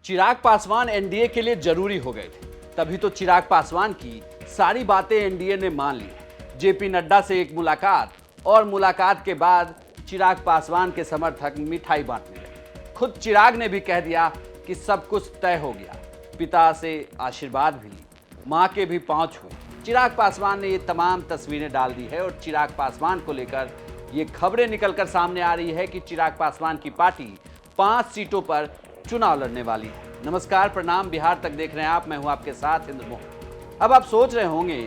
Chirag Paswan NDA के लिए जरूरी हो गए थे, तभी तो चिराग पासवान की सारी बातें एनडीए ने मान ली। जेपी नड्डा से एक मुलाकात और मुलाकात के बाद चिराग पासवान के समर्थक मिठाई बांटने लगे। खुद चिराग ने भी कह दिया कि सब कुछ तय हो गया। पिता से आशीर्वाद भी ली, मां के भी पांव छुए। चिराग पासवान ने ये तमाम तस्वीरें डाल दी है और चिराग पासवान को लेकर ये खबरें निकलकर सामने आ रही है कि चिराग पासवान की पार्टी 5 सीटों पर चुनाव लड़ने वाली है। नमस्कार, प्रणाम, बिहार तक देख रहे हैं आप। मैं हूं आपके साथ इंद्र मोहन। अब आप सोच रहे होंगे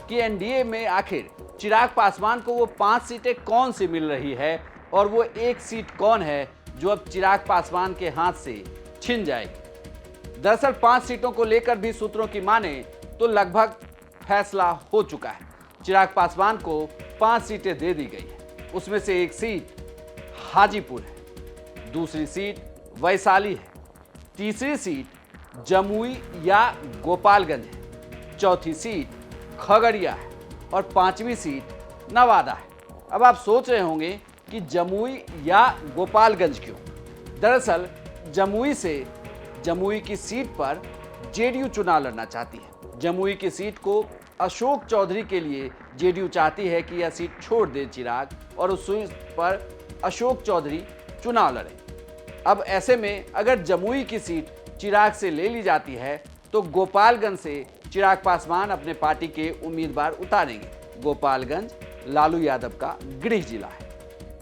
कि एनडीए में आखिर चिराग पासवान को वो 5 सीटें कौन सी मिल रही है और वो एक सीट कौन है जो अब चिराग पासवान के हाथ से छिन जाएगी। दरअसल 5 सीटों को लेकर भी सूत्रों की माने तो लगभग फैसला हो चुका है। चिराग पासवान को 5 सीटें दे दी गई है। उसमें से एक सीट हाजीपुर है, दूसरी सीट वैशाली है, तीसरी सीट जमुई या गोपालगंज है, चौथी सीट खगड़िया है और 5वीं सीट नवादा है। अब आप सोच रहे होंगे कि जमुई या गोपालगंज क्यों? दरअसल जमुई की सीट पर जेडीयू चुनाव लड़ना चाहती है। जमुई की सीट को अशोक चौधरी के लिए जेडीयू चाहती है कि यह सीट छोड़ दे चिराग और उस सीट पर अशोक चौधरी चुनाव लड़े। अब ऐसे में अगर जमुई की सीट चिराग से ले ली जाती है तो गोपालगंज से चिराग पासवान अपने पार्टी के उम्मीदवार उतारेंगे। गोपालगंज लालू यादव का गृह जिला है।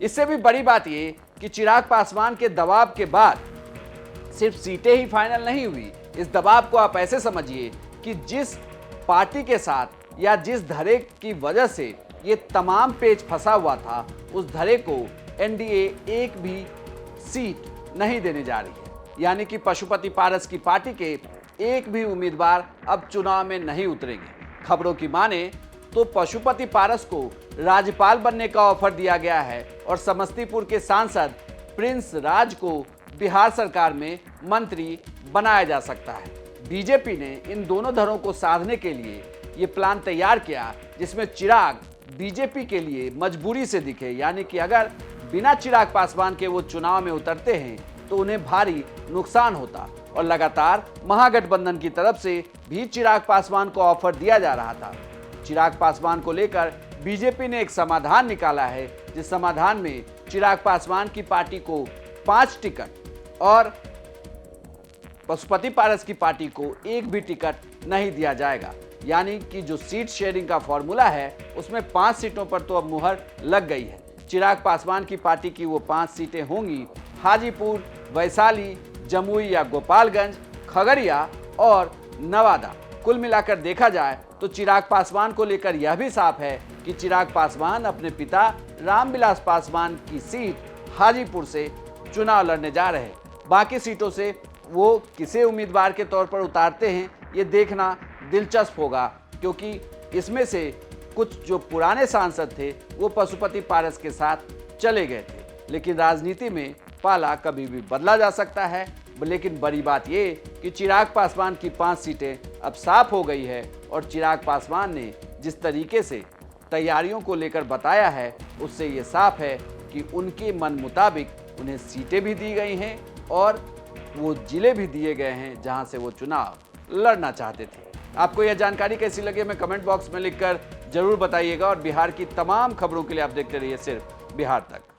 इससे भी बड़ी बात यह कि चिराग पासवान के दबाव के बाद सिर्फ सीटें ही फाइनल नहीं हुई। इस दबाव को आप ऐसे समझिए कि जिस पार्टी के साथ या जिस धड़े की वजह से ये तमाम पेच फंसा हुआ था, उस धड़े को एनडीए एक भी सीट नहीं देने जा रही है। यानी कि पशुपति पारस की पार्टी के एक भी उम्मीदवार अब चुनाव में नहीं उतरेंगे। खबरों की माने तो पशुपति पारस को राज्यपाल बनने का ऑफर दिया गया है और समस्तीपुर के सांसद प्रिंस राज को बिहार सरकार में मंत्री बनाया जा सकता है। बीजेपी ने इन दोनों धड़ों को साधने के लिए ये प्लान तैयार किया, जिसमें चिराग बीजेपी के लिए मजबूरी से दिखे। यानी कि अगर बिना चिराग पासवान के वो चुनाव में उतरते हैं तो उन्हें भारी नुकसान होता और लगातार महागठबंधन की तरफ से भी चिराग पासवान को ऑफर दिया जा रहा था। चिराग पासवान को लेकर बीजेपी ने एक समाधान निकाला है, जिस समाधान में चिराग पासवान की पार्टी को 5 टिकट और पशुपति पारस की पार्टी को एक भी टिकट नहीं दिया जाएगा। यानी कि जो सीट शेयरिंग का फॉर्मूला है उसमें 5 सीटों पर तो अब मुहर लग गई है। चिराग पासवान की पार्टी की वो 5 सीटें होंगी हाजीपुर, वैशाली, जमुई या गोपालगंज, खगड़िया और नवादा। कुल मिलाकर देखा जाए तो चिराग पासवान को लेकर यह भी साफ है कि चिराग पासवान अपने पिता रामविलास पासवान की सीट हाजीपुर से चुनाव लड़ने जा रहे हैं। बाकी सीटों से वो किसे उम्मीदवार के तौर पर उतारते हैं ये देखना दिलचस्प होगा, क्योंकि इसमें से कुछ जो पुराने सांसद थे वो पशुपति पारस के साथ चले गए थे। लेकिन राजनीति में पाला कभी भी बदला जा सकता है। लेकिन बड़ी बात ये कि चिराग पासवान की 5 सीटें अब साफ हो गई है और चिराग पासवान ने जिस तरीके से तैयारियों को लेकर बताया है उससे ये साफ है कि उनके मन मुताबिक उन्हें सीटें भी दी गई हैं और वो जिले भी दिए गए हैं जहां से वो चुनाव लड़ना चाहते थे। आपको यह जानकारी कैसी लगी हमें कमेंट बॉक्स में लिखकर जरूर बताइएगा और बिहार की तमाम खबरों के लिए आप देखते रहिए सिर्फ बिहार तक।